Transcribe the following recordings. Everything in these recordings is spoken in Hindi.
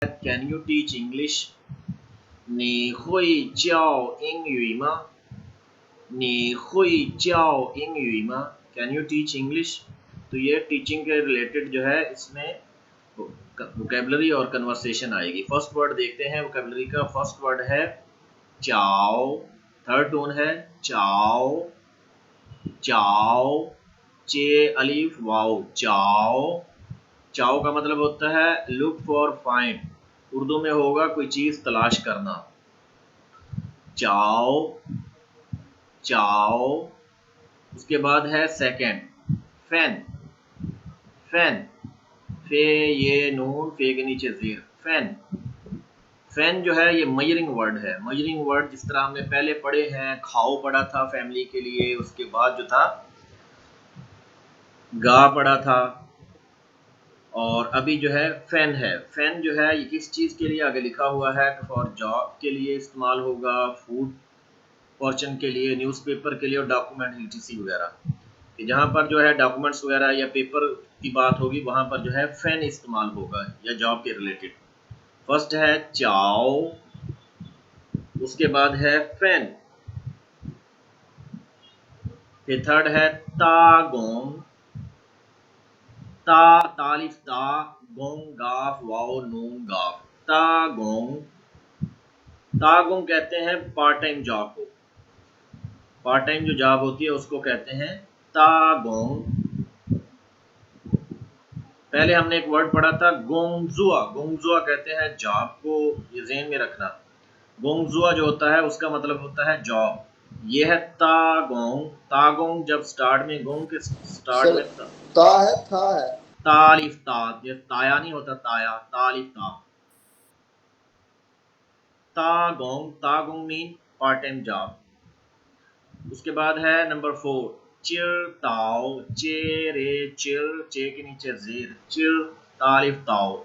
Can you teach English? 你会教英语吗？你会教英语吗 Can you teach English? तो ये टीचिंग के रिलेटेड जो है इसमें वोकेबलरी और कन्वर्सेशन आएगी। फर्स्ट वर्ड देखते हैं वोकेबलरी का। फर्स्ट वर्ड है चाओ, थर्ड टोन है चाओ, चाओ, चे अलिफ वाओ, चाओ। चाओ का मतलब होता है लुक फॉर फाइंड, उर्दू में होगा कोई चीज तलाश करना। चाओ, चाओ। उसके बाद है सेकंड फैन, फैन, फे ये नून, फे के नीचे जीर, फैन। फैन जो है ये मेजरिंग वर्ड है। मेजरिंग वर्ड जिस तरह हमने पहले पढ़े हैं, खाओ पढ़ा था फैमिली के लिए, उसके बाद जो था गा पढ़ा था, और अभी जो है फैन है। फैन जो है ये किस चीज़ के लिए आगे लिखा हुआ है, फॉर जॉब के लिए इस्तेमाल होगा, फूड फॉर्चन के लिए, न्यूज़पेपर के लिए और डॉक्यूमेंट etc वगैरह। कि जहाँ पर जो है डॉक्यूमेंट्स वगैरह या पेपर की बात होगी वहाँ पर जो है फैन इस्तेमाल होगा या जॉब के रिलेटेड। फर्स्ट है चाओ, उसके बाद है फैन, फिर थर्ड है तागोंग, ता तालिफ ता, गोंग गाफ वाओ नून गाफ, तागोंग। तागोंग कहते हैं पार्ट टाइम जॉब को, पार्ट टाइम जो जॉब होती है उसको कहते हैं तागोंग। पहले हमने एक वर्ड पढ़ा था गोंगजुआ, गोंगजुआ कहते हैं जॉब को, ये ज़हन में रखना। गोंगजुआ जो होता है उसका मतलब होता है जॉब। ये है तागोंग। तागोंग जब स्टार्ट में गोंग के स्टार्ट सर में ता है था है तालिफ ता, ये ताया नहीं होता, ताया, तालिफ ता। Tagong, Tagong mean part time job. उसके बाद है नंबर 4 चिर ताओ, चे रे चिर, चे के नीचे जीर, चिर तालिफ ताओ,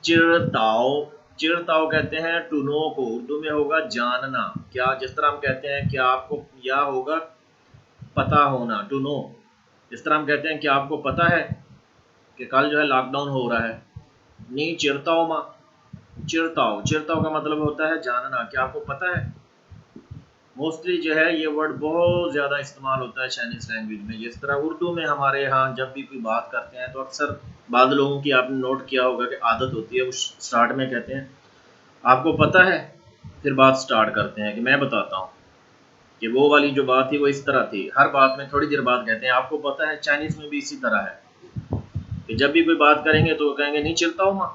चिरताओ। चिरताओ कहते हैं टू नो को, उर्दू में होगा जानना। क्या जिस तरह हम कहते हैं क्या आपको, या होगा पता होना, टू नो। जिस तरह हम कहते हैं क्या आपको पता है कि कल जो है लॉकडाउन हो रहा है, नी चिरताओ माँ, चिरताओ, चिरताओ का मतलब होता है जानना, क्या आपको पता है। मोस्टली जो है ये वर्ड बहुत ज़्यादा इस्तेमाल होता है चाइनीज़ लैंग्वेज में। जिस तरह उर्दू में हमारे यहाँ जब भी कोई बात करते हैं तो अक्सर बाद लोगों की आपने नोट किया होगा कि आदत होती है वो स्टार्ट में कहते हैं आपको पता है, फिर बात स्टार्ट करते हैं कि मैं बताता हूँ कि वो वाली जो बात थी वो इस तरह थी। हर बात में थोड़ी देर बाद कहते हैं आपको पता है। चाइनीज़ में भी इसी तरह है कि जब भी कोई बात करेंगे तो वो कहेंगे नहीं चिरताओ माँ,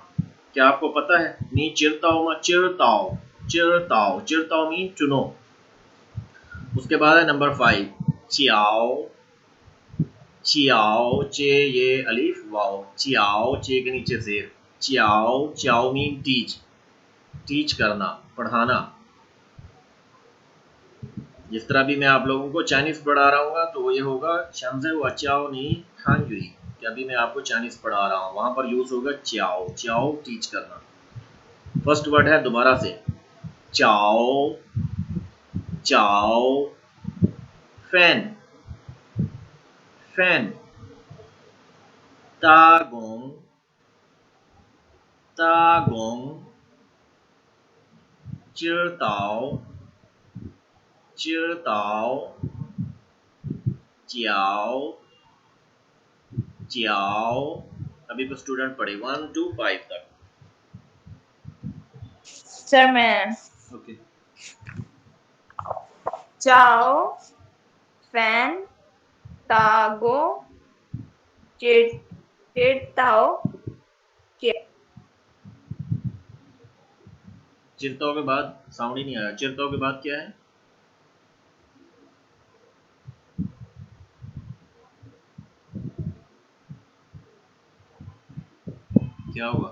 क्या आपको पता है, नहीं चिरताओ माँ, चिरताओ, चिरताओ, चिरताओ मीन चुनो। उसके बाद है नंबर 5 चियाओ, चियाओ, चे ये अलिफ वाओ, चियाओ, चे के नीचे जेर, Chiao. Chiao mean teach, teach करना, पढ़ाना। जिस तरह भी मैं आप लोगों को चाइनीज़ पढ़ा रहा हूँ तो ये होगा शंजे वचाओ नी हांजुई, कि अभी मैं आपको चाइनीज़ पढ़ा रहा हूँ, वहाँ पर यूज़ होगा चियाओ, चियाओ टीच करना। फर्स्ट वर्ड है दोबारा से चाओ, चाओ, fan, fan, Tagong, Tagong, चिरताओ, चिरताओ, Chiao, Chiao. अभी तो स्टूडेंट पढ़े 1 to 5 तक। सर मैं ओके। चाओ, फैन, तागो, चिरताओ, चिरताओ के बाद साउंड ही नहीं आया। चिरताओ के बाद क्या है, क्या होगा।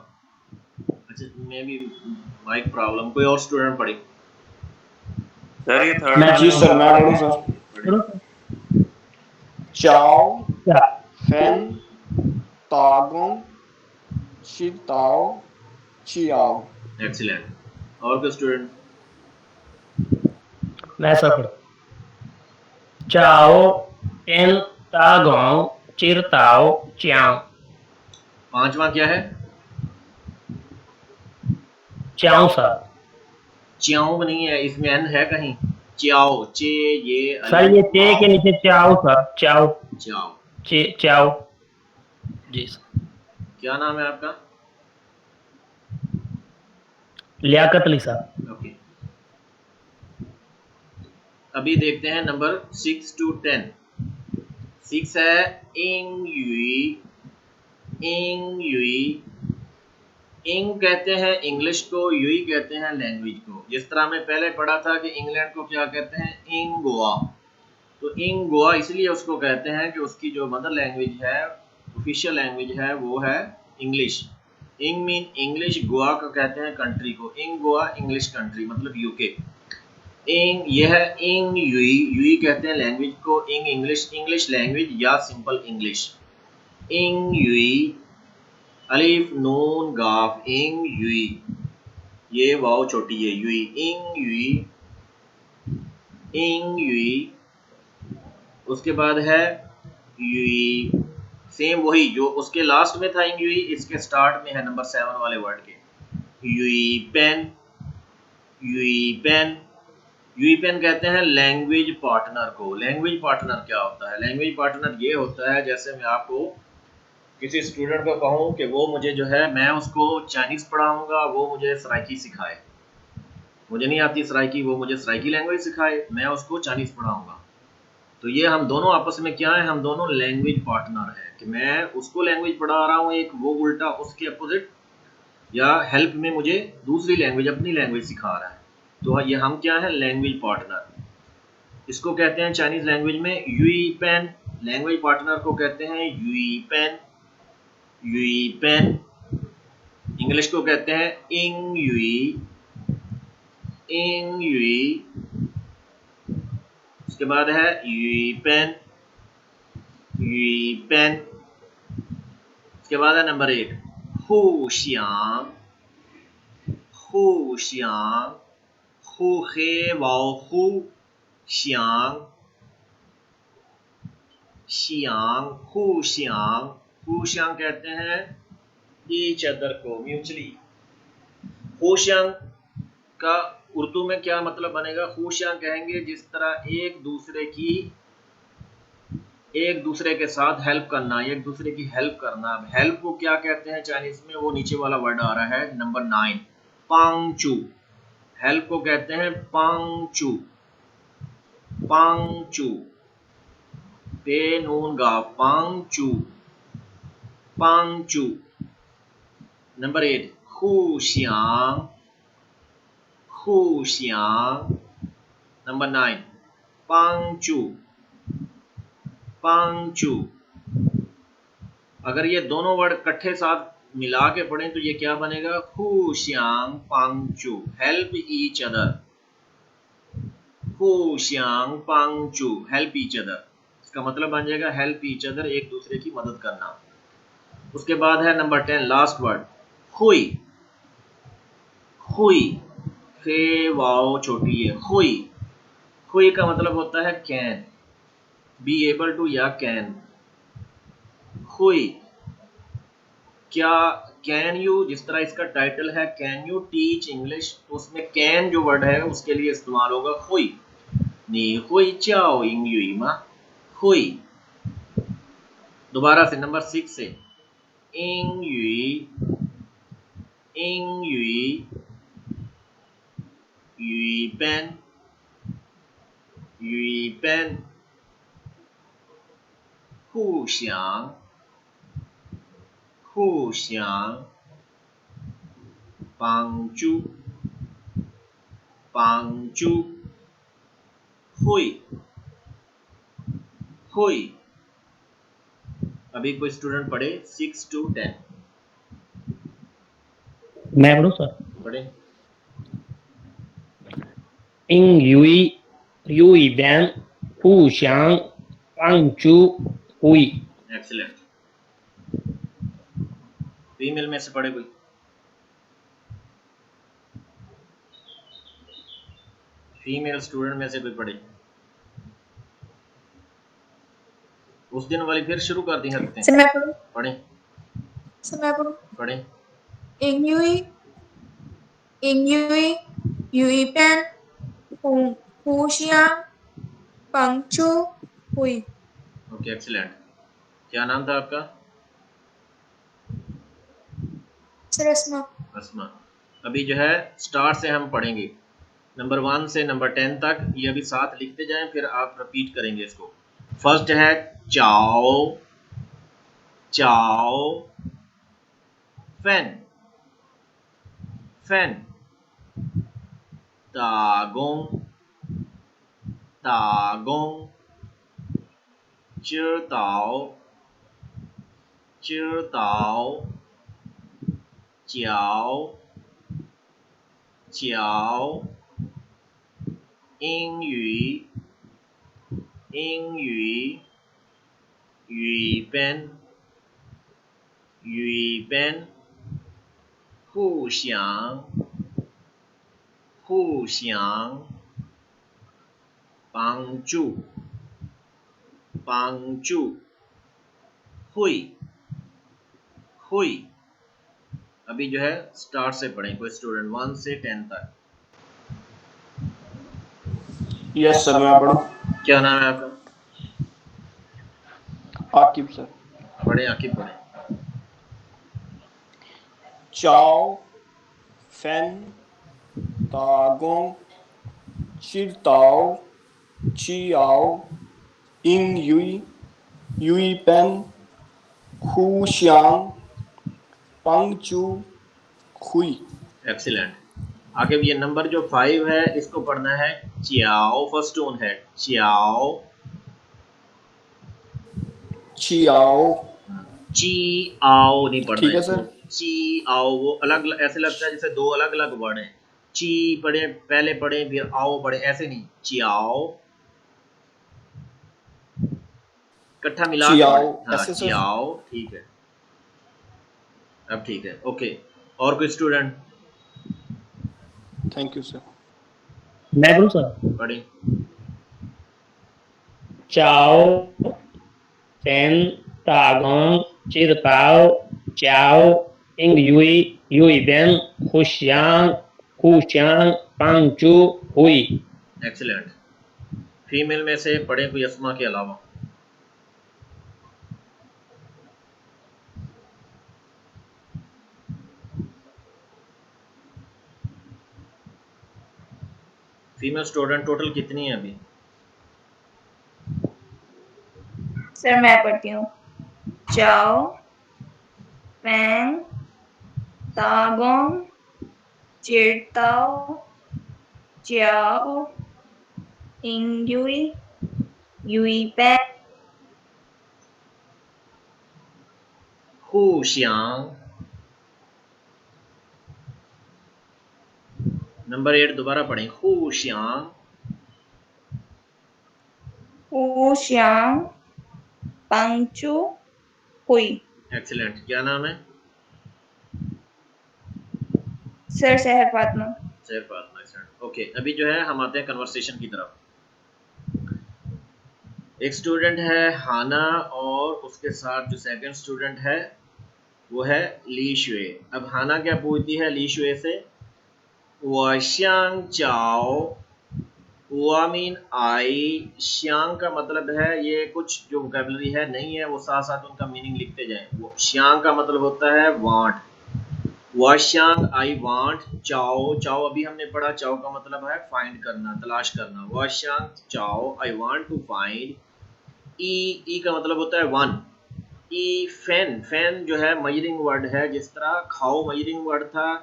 अच्छा मे भी माइक प्रॉब्लम, कोई और स्टूडेंट पढ़े। सर ये थर्ड मैं जी वाला सर मैं पढ़ूँ सर। चाओ, फैन, तागोंग, चिरताओ, चियाओ। एक्सीलेंट। और कोई स्टूडेंट। मैं सब पढ़ता। चाओ, टेन, तागोंग, चिरताओ, चियाओ। पांचवा क्या है, चाओ सर। च्यांग नहीं है, इसमें एन है कहीं। च्याओ, चे ये सर ये चे के अलिफ नीचे चाओ सर, चाओ, च्याओ। चाओ। जी सर। क्या नाम है आपका? लियाकत अली सर। ओके। अभी देखते हैं नंबर 6 to 10। 6 है इंग युई। इंग युई, इंग कहते हैं इंग्लिश को, युई कहते हैं लैंग्वेज को। जिस तरह हमने पहले पढ़ा था कि इंग्लैंड को क्या कहते हैं, इंगोआ। तो इंगोआ इसलिए उसको कहते हैं कि उसकी जो मदर लैंग्वेज है, ऑफिशियल लैंग्वेज है, वो है इंग्लिश। इंग मीन इंग्लिश, गोवा को कहते हैं कंट्री को। इंग गोवा इंग्लिश कंट्री मतलब यूके। इंग यह है इंग युई। युई कहते हैं लैंग्वेज को, इंग इंग्लिश, इंग्लिश लैंग्वेज या सिंपल इंग्लिश। इंग युई, अलिफ नून गाफ, इंग युई। ये वाव छोटी है, युई, इंग युई, इंग युई। उसके बाद है युई, सेम वही जो उसके लास्ट में था इंग युई, इसके स्टार्ट में है नंबर 7 वाले वर्ड के। युई पेन, युई पेन। युई पेन कहते हैं लैंग्वेज पार्टनर को। लैंग्वेज पार्टनर क्या होता है? लैंग्वेज पार्टनर ये होता है, जैसे मैं आपको किसी स्टूडेंट को कहूँ कि वो मुझे जो है, मैं उसको चाइनीज़ पढ़ाऊँगा, वो मुझे सराइकी सिखाए। मुझे नहीं आती सराइकी, वो मुझे सराइकी लैंग्वेज सिखाए, मैं उसको चाइनीज़ पढ़ाऊँगा। तो ये हम दोनों आपस में क्या है, हम दोनों लैंग्वेज पार्टनर हैं कि मैं उसको लैंग्वेज पढ़ा रहा हूँ एक, वो उल्टा उसके अपोजिट या हेल्प में मुझे दूसरी लैंग्वेज, अपनी लैंग्वेज सिखा रहा है। तो ये हम क्या है, लैंग्वेज पार्टनर। इसको कहते हैं चाइनीज़ लैंग्वेज में युई पेन। लैंग्वेज पार्टनर को कहते हैं युई पेन, युई पेन। इंग्लिश को कहते हैं इंग युई, इंग युई। उसके बाद है युई पेन, युई पेन। उसके बाद है नंबर 8 हुशियांग, हुशियांग, हु खे वाओ हु, शियांग, शियांग, हुशियांग। हुशियांग कहते हैं ईच अदर को, म्यूचुअली। हुशियांग का उर्दू में क्या मतलब बनेगा? हुशियांग कहेंगे जिस तरह एक दूसरे के साथ हेल्प करना, एक दूसरे की हेल्प करना। हेल्प को क्या कहते हैं चाइनीज में? वो नीचे वाला वर्ड आ रहा है नंबर 9, पांगचू। हेल्प को कहते हैं पांगचू, पांगचू, पे नून गा, पांगचू, पांगचू। नंबर 8 हुशियांग, हुशियांग। नंबर 9 पांगचू, पांगचू। अगर ये दोनों वर्ड इकट्ठे साथ मिला के पढ़ें तो ये क्या बनेगा? हुशियांग पांगचू, हेल्प ईच अदर। हुशियांग पांगचू, हेल्प ईच अदर। इसका मतलब बन जाएगा हेल्प ईच अदर, एक दूसरे की मदद करना। उसके बाद है नंबर 10 लास्ट वर्ड हुई, हुई, खे वाओ छोटी है, हुई। हुई का मतलब होता है कैन, बी एबल टू या कैन। हुई, क्या कैन यू, जिस तरह इसका टाइटल है कैन यू टीच इंग्लिश, तो उसमें कैन जो वर्ड है उसके लिए इस्तेमाल होगा हुई। नी हुई चाओ इंग युई मा, हुई। दोबारा से नंबर 6 से इंग युई, इंग युई, युई पेन, युई पेन। हुशियांग, हुशियांग, पांगचू, पांगचू, हुई, हुई। अभी कोई स्टूडेंट पढ़े 6 to 10 मैं पढ़ूं सर? पढ़े। इंग युई, युई बैन, हुशियांग, पांगचू, हुई। एक्सीलेंट। फीमेल में से पढ़े कोई? फीमेल स्टूडेंट में से कोई पढ़े? उस दिन वाली फिर शुरू कर दी हरकतें। सर मैं पढ़ूं? पढ़े, सर मैं पढ़ूं? पढ़े। इंग युई, 英语语班互相帮助会 ओके एक्सीलेंट। क्या नाम था आपका? सरसमा अस्मा। अभी जो है स्टार्ट से हम पढ़ेंगे, नंबर 1 से नंबर 10 तक। ये अभी साथ लिखते जाएं, फिर आप रिपीट करेंगे इसको। फर्स्ट है चाओ चाओ, फैन फैन, तागोंग तागोंग, चिरताओ चिरताओ, च्याओ च्याओ, 英语英语语班语班，互相互相帮助帮助，会会। अभी जो है स्टार्ट से पढ़ें, कोई स्टूडेंट 1 से 10 तक। यस सर, मैं पढ़ूं? क्या नाम है आपका? आकिब सर। पढ़े आकिब, पढ़े। चाओ फैन तागोंग चिरताओ चियाओ इंग युई युई पेन हुशियांग पंगचू हुई। एक्सीलेंट। आगे ये नंबर जो 5 है इसको पढ़ना है चियाओ, फर्स्ट टोन है चियाओ चियाओ, ची आओ नहीं पढ़ना ठीक है इसको। सर। ची आओ वो अलग ऐसे लगता है जैसे दो अलग अलग वर्ड हैं। ची पढ़े पहले पढ़े फिर आओ पढ़े, ऐसे नहीं, चियाओ इकट्ठा मिला के चियाओ, पढ़े। हाँ ऐसे सर। चियाओ, ठीक है, अब ठीक है, ओके। और कोई स्टूडेंट? Thank you sir. मैं पढ़ूं सर? पढ़े। चाओ फैन तागोंग चिरताओ चाओ इंग युई युई बेन हुशियांग पांचू हुई। एक्सीलेंट। फीमेल में से पढ़े कोई अस्मा के अलावा। फीमेल स्टूडेंट टोटल कितनी है अभी? सर मैं पढ़ती हूँ। चाओ फैन तागोंग चिरताओ चियाओ इंग युई पेन हुशियांग। नंबर 8 दोबारा पढ़ें, हुशियांग互相帮助会। एक्सीलेंट। क्या नाम है? Sir Sahar Fatima. Saif Fatima, excellent, okay. अभी जो है हम आते हैं कन्वर्सेशन की तरफ। एक स्टूडेंट है हाना और उसके साथ जो सेकंड स्टूडेंट है वो है ली शुए। अब हाना क्या पूछती है ली शुए से? वो श्यांग चाओ, वो मीन आई, श्यांग का मतलब है ये कुछ जो वोकैबुलरी है नहीं है, वो साथ साथ उनका मीनिंग लिखते जाएं। वो श्यांग का मतलब होता है वांट, वाश्यांग आई वांट, चाओ चाओ अभी हमने पढ़ा, चाओ का मतलब है फाइंड करना, तलाश करना। वाश्यांग चाओ आई वांट टू फाइंड। ई का मतलब होता है वन। ई फैन, फैन जो है मजरिंग वर्ड है, जिस तरह खाओ मजरिंग वर्ड था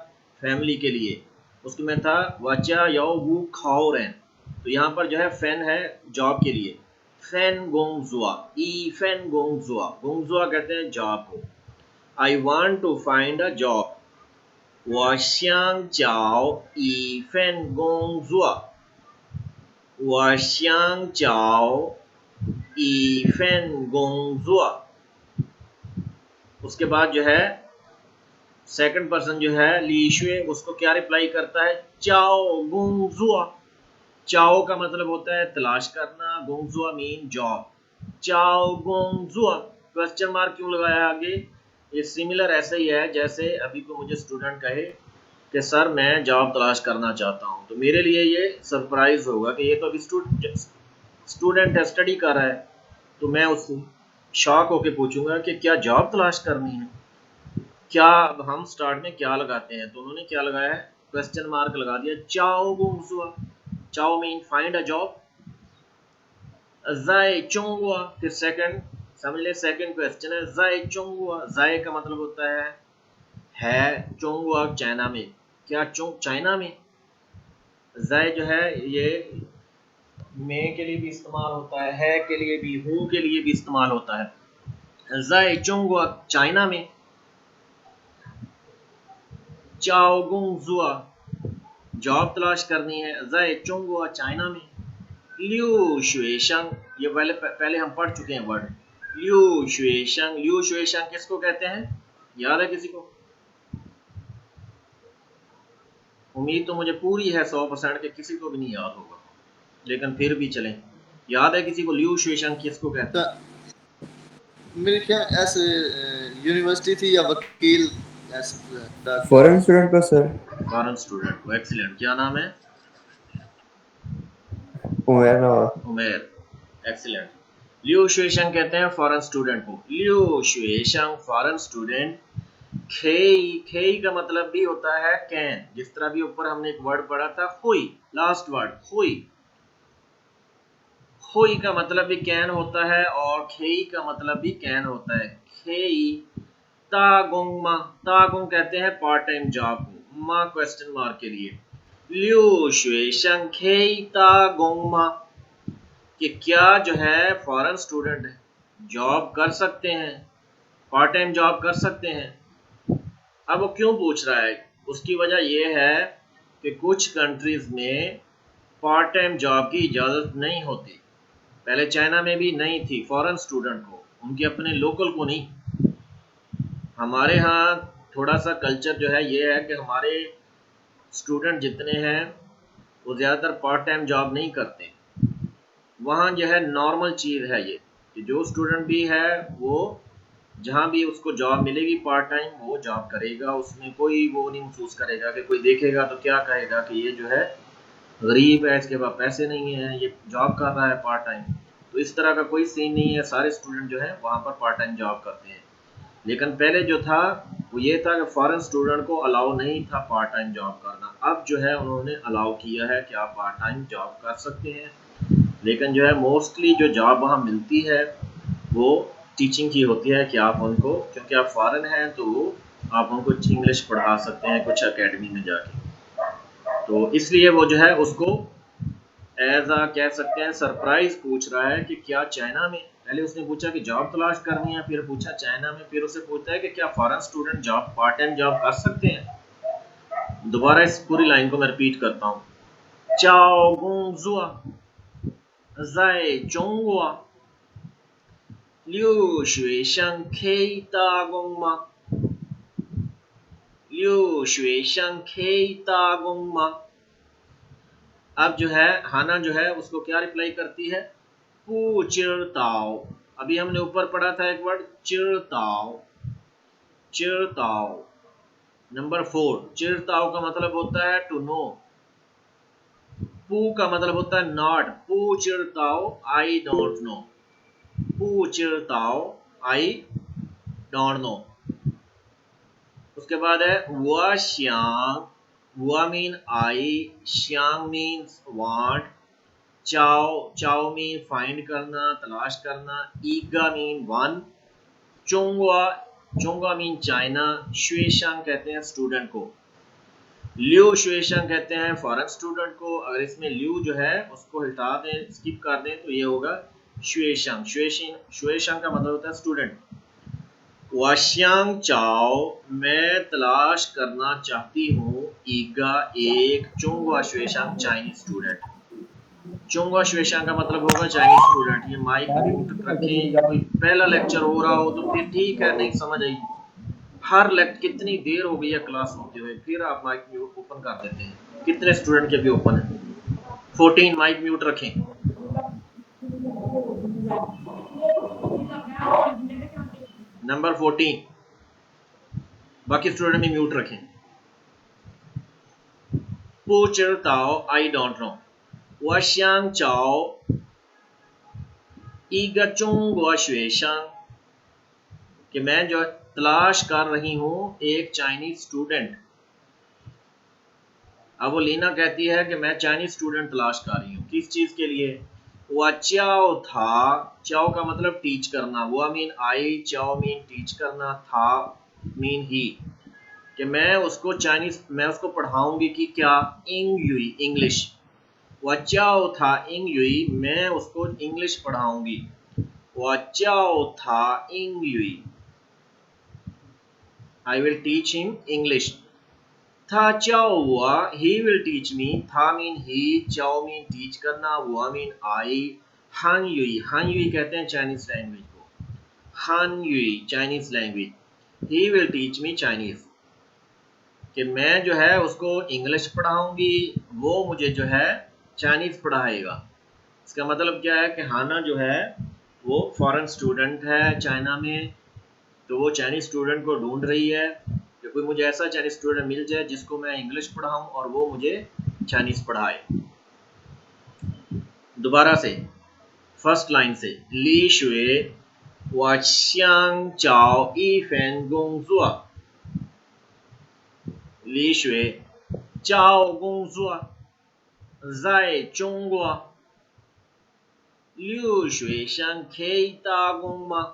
फैमिली के लिए, उसमें था वाचा यो वू खाओ रैन, तो यहाँ पर जो है फैन है जॉब के लिए। फैन गोंगजुआ, ई फैन गोंगजुआ, गोंगजुआ कहते हैं जॉब को। I want to find a job. 我想找一份工作。我想找一份工作。उसके बाद जो है सेकंड पर्सन जो है लीशुए, उसको क्या रिप्लाई करता है? चाओ गोंगजुआ। चाओ का मतलब होता है तलाश करना, गोंगजुआ मीन जॉब। चाओ गोंगजुआ, क्वेश्चन मार्क क्यों लगाया आगे? ये सिमिलर ऐसे ही है जैसे अभी को मुझे स्टूडेंट कहे कि सर मैं जॉब तलाश करना चाहता हूँ, तो मेरे लिए ये सरप्राइज होगा कि ये तो अभी स्टूडेंट है, स्टडी कर रहा है, तो मैं उससे शॉक होके पूछूंगा कि क्या जॉब तलाश करनी है। क्या हम स्टार्ट में क्या लगाते हैं, तो उन्होंने क्या लगाया है, क्वेश्चन मार्क लगा दिया, चाओ गुंगजुआ, चाओ मीन फाइंड अ जॉब, जाए चोंगुआ, फिर सेकंड समझ ले, सेकंड क्वेश्चन है जाए चोंगुआ, जाए का मतलब होता है चोंगुआ चाइना में, क्या चोंग चाइना में, जाए जो है ये में के लिए भी इस्तेमाल होता है के लिए भी, हूँ के लिए भी इस्तेमाल होता है। जाए चोंगुआ चाइना में, चाओ गुंगजुआ जॉब तलाश करनी है, जाए चोंगुआ चाइना में, लिu शुएशंग, ये पहले हम पढ़ चुके हैं वर्ड, लिu शुएशंग किसको कहते हैं, याद है किसी को? उम्मीद तो मुझे पूरी है 100% के किसी को भी नहीं याद होगा, लेकिन फिर भी चलें, याद है किसी को लिu शुएशंग किसको कहते हैं? मेरे ख्याल ऐसे यूनिवर्सिटी थी या वकील, फॉरेन स्टूडेंट को सर, फॉरेन स्टूडेंट को, एक्सीलेंट, क्या नाम है? उमेर, एक्सीलेंट। लिu शुएशंग कहते हैं फॉरेन स्टूडेंट को, लिu शुएशंग फॉरेन स्टूडेंट। खेई का मतलब भी होता है कैन, जिस तरह भी ऊपर हमने एक वर्ड पढ़ा था हुई, लास्ट वर्ड हुई, हुई का मतलब भी कैन होता है और खेई का मतलब भी कैन होता है। खेई तागोंग मा, तागोंग कहते हैं पार्ट टाइम जॉब को, मा क्वेश्चन मार्क के लिए, लिu शुएशंग खेई तागोंग मा, कि क्या जो है फॉरेन स्टूडेंट जॉब कर सकते हैं, पार्ट टाइम जॉब कर सकते हैं। अब वो क्यों पूछ रहा है, उसकी वजह यह है कि कुछ कंट्रीज में पार्ट टाइम जॉब की इजाज़त नहीं होती, पहले चाइना में भी नहीं थी फॉरेन स्टूडेंट को, उनके अपने लोकल को नहीं। हमारे यहाँ थोड़ा सा कल्चर जो है ये है कि हमारे स्टूडेंट जितने हैं वो ज़्यादातर पार्ट टाइम जॉब नहीं करते, वहाँ जो है नॉर्मल चीज़ है ये कि जो स्टूडेंट भी है वो जहाँ भी उसको जॉब मिलेगी पार्ट टाइम वो जॉब करेगा, उसमें कोई वो नहीं महसूस करेगा कि कोई देखेगा तो क्या कहेगा कि ये जो है गरीब है, इसके पास पैसे नहीं है, ये जॉब कर रहा है पार्ट टाइम। तो इस तरह का कोई सीन नहीं है, सारे स्टूडेंट जो है वहाँ पर पार्ट टाइम जॉब करते हैं। लेकिन पहले जो था वो ये था कि फॉरेन स्टूडेंट को अलाउ नहीं था पार्ट टाइम जॉब करना, अब जो है उन्होंने अलाउ किया है कि आप पार्ट टाइम जॉब कर सकते हैं। लेकिन जो है मोस्टली जो जॉब वहाँ मिलती है वो टीचिंग की होती है कि आप उनको, क्योंकि आप फॉरेन हैं तो आप उनको इंग्लिश पढ़ा सकते हैं कुछ एकेडमी में जाके, तो इसलिए वो जो है उसको एज आ कह सकते हैं सरप्राइज पूछ रहा है कि क्या चाइना में, पहले उसने पूछा कि जॉब तलाश करनी है, फिर पूछा चाइना में, फिर उसे पूछता है कि क्या foreign student job part time job कर सकते हैं। दोबारा इस पूरी लाइन को मैं रिपीट करता हूँ, चाओ गुंगजुआ जाए चोंगुआ लिu शुएशंग खेई तागोंग मा, लिu शुएशंग खेई तागोंग मा। अब जो है हाना जो है उसको क्या रिप्लाई करती है, पू चिरताओ, अभी हमने ऊपर पढ़ा था एक वर्ड चिरताओ, चिरताओ नंबर 4, चिरताओ का मतलब होता है टू नो, पू का मतलब होता है नॉट, पू चिरताओ आई डोंट नो, पू चिरताओ आई डोंट नो। उसके बाद है हुआ श्यांग, हुआ मीन आई, श्यांग मीन्स वांट, चाओ, चाओ मीन फाइंड करना, तलाश करना, ईगा मीन वन, चोंगवा, चोंगवा मीन चाइना, शुएशंग कहते हैं स्टूडेंट को, लिu शुएशंग कहते हैं फॉरेन स्टूडेंट को। अगर इसमें लिu जो है उसको हटा दें, स्किप कर दें तो ये होगा शुएशंग, शुएशंग का मतलब होता है स्टूडेंट। वाश्यांग चाओ मैं तलाश करना चाहती हूँ, ईगा एक, चोंगवा शुएशंग चाइनीज स्टूडेंट, चोंगवा शुएशंग का मतलब होगा चाइनीज स्टूडेंट। ये माइक म्यूट रखें, कोई पहला लेक्चर हो रहा हो तो फिर ठीक है, नहीं समझ आई, हर लेक्चर कितनी देर हो गई है क्लास होते हुए फिर आप माइक म्यूट ओपन कर देते हैं, कितने स्टूडेंट के भी ओपन है? 14, माइक म्यूट रखें। नंबर 14, बाकी स्टूडेंट भी म्यूट रखें। 不知道 I don't know 我想找一个中国学生कि मैं जो तलाश कर रही हूँ एक चाइनीज स्टूडेंट। अब वो लीना कहती है कि मैं चाइनीज स्टूडेंट तलाश कर रही हूँ किस चीज़ के लिए। वो चाओ था, चाओ का मतलब टीच करना, वो मीन आई, चाओ मीन टीच करना, था मीन ही, कि मैं उसको चाइनीज मैं उसको पढ़ाऊंगी कि क्या इंग युई इंग्लिश। वो चाओ था इंग युई मैं उसको इंग्लिश पढ़ाऊंगी। वो चाओ था इंग Yui I will teach him English. था चाओ हुआ he will teach me, था mean he, चाओ mean teach करना, हुआ mean I, हान युई कहते हैं चाइनीज लैंग्वेज को, हान Yui Chinese language, he will teach me Chinese कि मैं जो है उसको इंग्लिश पढ़ाऊंगी, वो मुझे जो है चाइनीज पढ़ाएगा। इसका मतलब क्या है कि हाना जो है वो फॉरेन स्टूडेंट है चाइना में, तो वो चाइनीज स्टूडेंट को ढूंढ रही है कि कोई मुझे ऐसा चाइनीज स्टूडेंट मिल जाए जिसको मैं इंग्लिश पढ़ाऊं और वो मुझे चाइनीज पढ़ाए। दोबारा से फर्स्ट लाइन से ली शुए वो xiang चाओ ई फैन गोंगजुआ, ली शुए चाओ गोंगजुआ在中国留学生可以打工吗？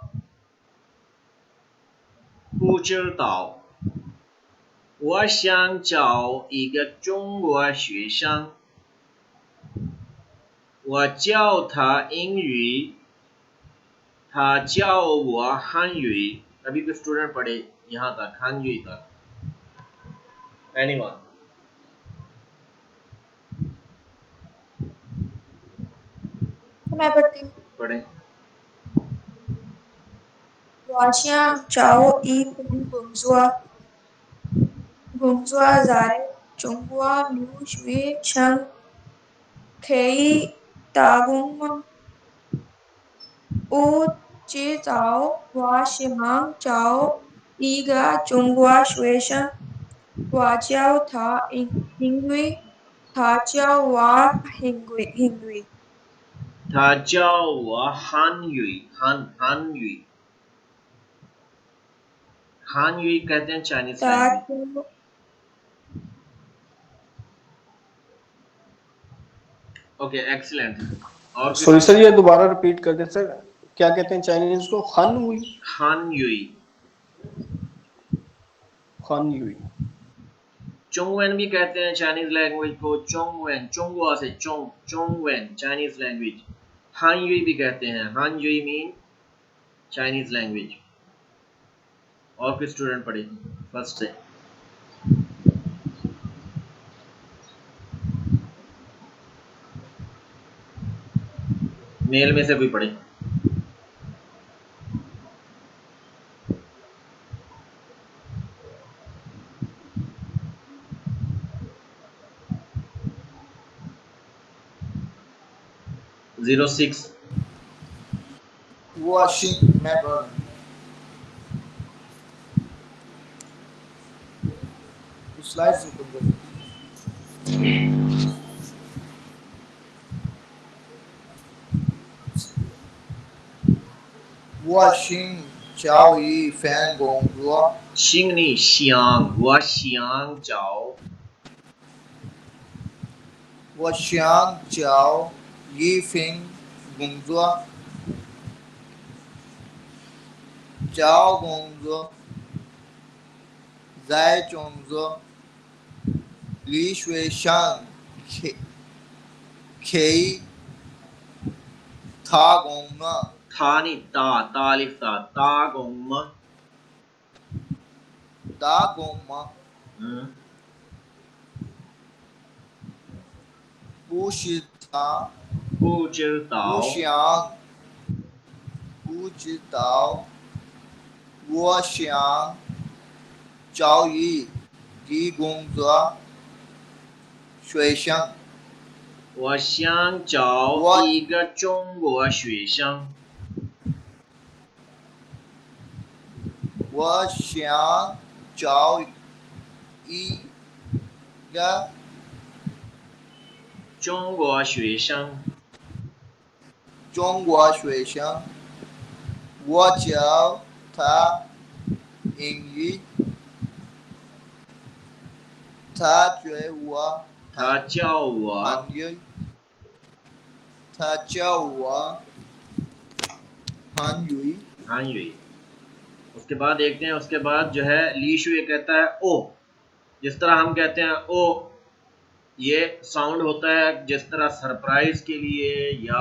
不知道，我想找一个中国学生，我教他英语，他教我汉语。अभी कोई स्टूडेंट पढ़े यहाँ तक हानयुई तक? Anyone? मैं पढ़ती हूँ। पढ़े। 我想找一份工作，工作在中国留学生可以打工吗？不知道，我想找一个中国学生，我教他英语，他教我英语。他教我汉语，汉语कहते हैं चाइनीज लैंग्वेज। Okay excellent. और सॉरी सर, ये दोबारा रिपीट कर दें सर, क्या कहते हैं चाइनीज को? हान हुई, हानयुई, हानयुई। चोंगवेन भी कहते हैं चाइनीज लैंग्वेज को, चोंगवेन, चोंगवा से चोंगवेन चाइनीज लैंग्वेज। हानयुई भी कहते हैं, हानयुई मीन चाइनीज लैंग्वेज। और कोई स्टूडेंट पढ़े फर्स्ट से? मेल में से कोई पढ़े? जीरो सिक्स washing मैं स्लाइड्स ओपन कर। washing 交易翻工作， शिंग नहीं शियांग, वो शियांग जाओ 我想找一份工作，找工作，在中国留学生可以打工吗？ था नहीं ता लिखता ता गोंग म 打工吗？不是他，不知道不想，不知道，我想找一个工作，学生，我想找一个中国学生，我想找一个中国学生中国学生，我教他英语，他教我他教我韩语，他教我韩语。韩语। उसके बाद देखते हैं, उसके बाद जो है लीशु ये कहता है ओ। जिस तरह हम कहते हैं ओ, ये साउंड होता है जिस तरह सरप्राइज के लिए या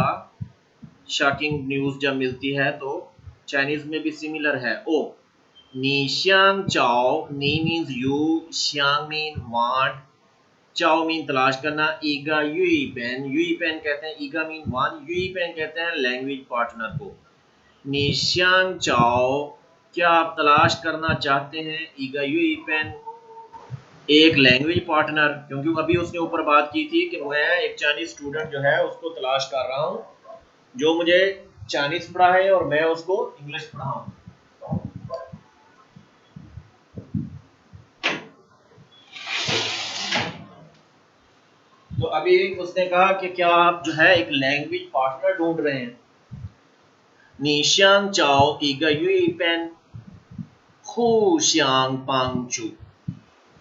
शॉकिंग न्यूज जब मिलती है, तो चाइनीज में भी सिमिलर है ओ। नी श्यांग चाओ, नी मीन्स यू, श्यांग मीन वांट, चाओ मीन तलाश करना, ईगा युई पेन कहते हैं ईगा मीन वन, युई पेन कहते हैं लैंग्वेज पार्टनर को। नी श्यांग चाओ, क्या आप तलाश करना चाहते हैं, ईगा युई पेन एक लैंग्वेज पार्टनर, क्योंकि अभी उसने ऊपर बात की थी कि मैं एक चाइनीज स्टूडेंट जो है उसको तलाश कर रहा हूँ जो मुझे चाइनीज पढ़ा है और मैं उसको इंग्लिश पढ़ाऊँ। तो अभी उसने कहा कि क्या आप जो है एक लैंग्वेज पार्टनर ढूंढ रहे हैं। नी श्यांग चाओ ईगा युई पेन हू श्यांग पांगचू।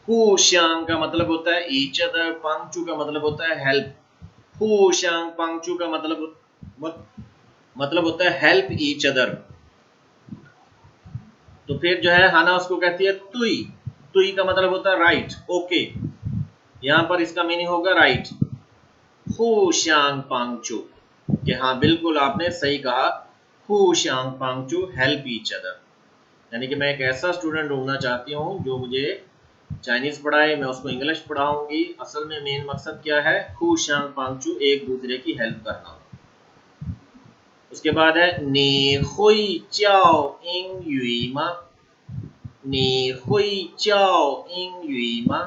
हू श्यांग का मतलब होता है ईच अदर, पांगचू का मतलब होता है हेल्प। हू श्यांग पांगचू का मतलब होता है हेल्प ईच अदर। तो फिर जो है हाना उसको कहती है तुई। तुई का मतलब होता है राइट, ओके। यहां पर इसका मीनिंग होगा राइट। हू श्यांग पांगचू, कि हाँ बिल्कुल आपने सही कहा, हू श्यांग पांगचू हेल्प ईच अदर। यानी कि मैं एक ऐसा स्टूडेंट ढूंढना चाहती हूँ जो मुझे चाइनीज पढ़ाए, मैं उसको इंग्लिश पढ़ाऊंगी। असल में मेन मकसद क्या है, हू श्यांग पांगचू एक दूसरे की हेल्प करना। उसके बाद है नी हुई चाओ इंग युई मा। नी हुई चाओ इंग युई मा।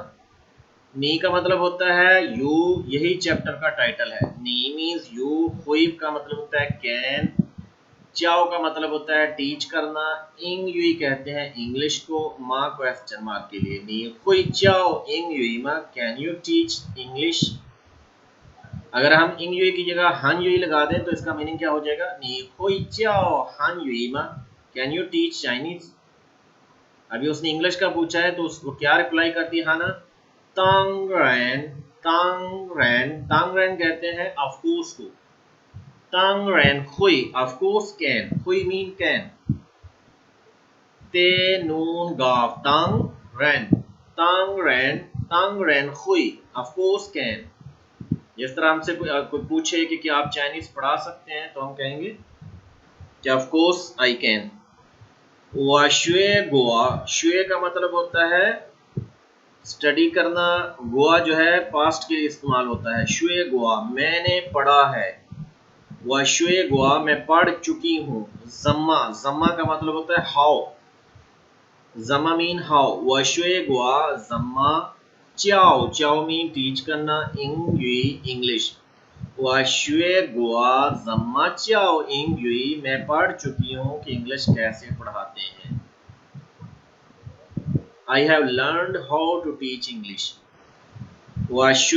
नी का मतलब होता है यू, यही चैप्टर का टाइटल है। नी मीन्स यू, हुई का मतलब होता है कैन, चाओ का मतलब होता है टीच करना, इंग युई कहते हैं इंग्लिश को, माँ क्वेश्चन मार्क के लिए। नी हुई चाओ इंग युई मा, कैन यू टीच इंग्लिश। अगर हम इंग युई की जगह हान युई लगा दें तो इसका मीनिंग क्या हो जाएगा, नी हुई चाओ हान युई मा, कैन यू टीच चाइनीज। अभी उसने इंग्लिश का पूछा है तो उसको क्या रिप्लाई करती है हाना, तांग रैन। तांग रैन, तांग रैन कहते हैं ऑफ कोर्स को। तांग रैन हुई, ऑफ कोर्स कैन, हुई मीन कैन। ते नून गाव तांग रैन, तांग रैन हुई, ऑफ कोर्स कैन। जिस तरह हमसे कोई पूछे कि क्या आप चाइनीज पढ़ा सकते हैं, तो हम कहेंगे कि ऑफ कोर्स आई कैन। वाशुए गोवा, शुए का मतलब होता है स्टडी करना, गोवा जो है पास्ट के लिए इस्तेमाल होता है। शुए गोवा, मैंने पढ़ा है। वाशुए गोवा, मैं पढ़ चुकी हूँ। जम्मा, जम्मा का मतलब होता है हाउ, जम्मा मीन हाउ। वाशुए गोवा जम्मा चाओ, चाओ मीन टीच करना, इंग युई इंग्लिश। वाशुए गोवा जम्मा चाओ इंग युई, मैं पढ़ चुकी हूँ कि इंग्लिश कैसे पढ़ाते हैं। I have learned how to teach English.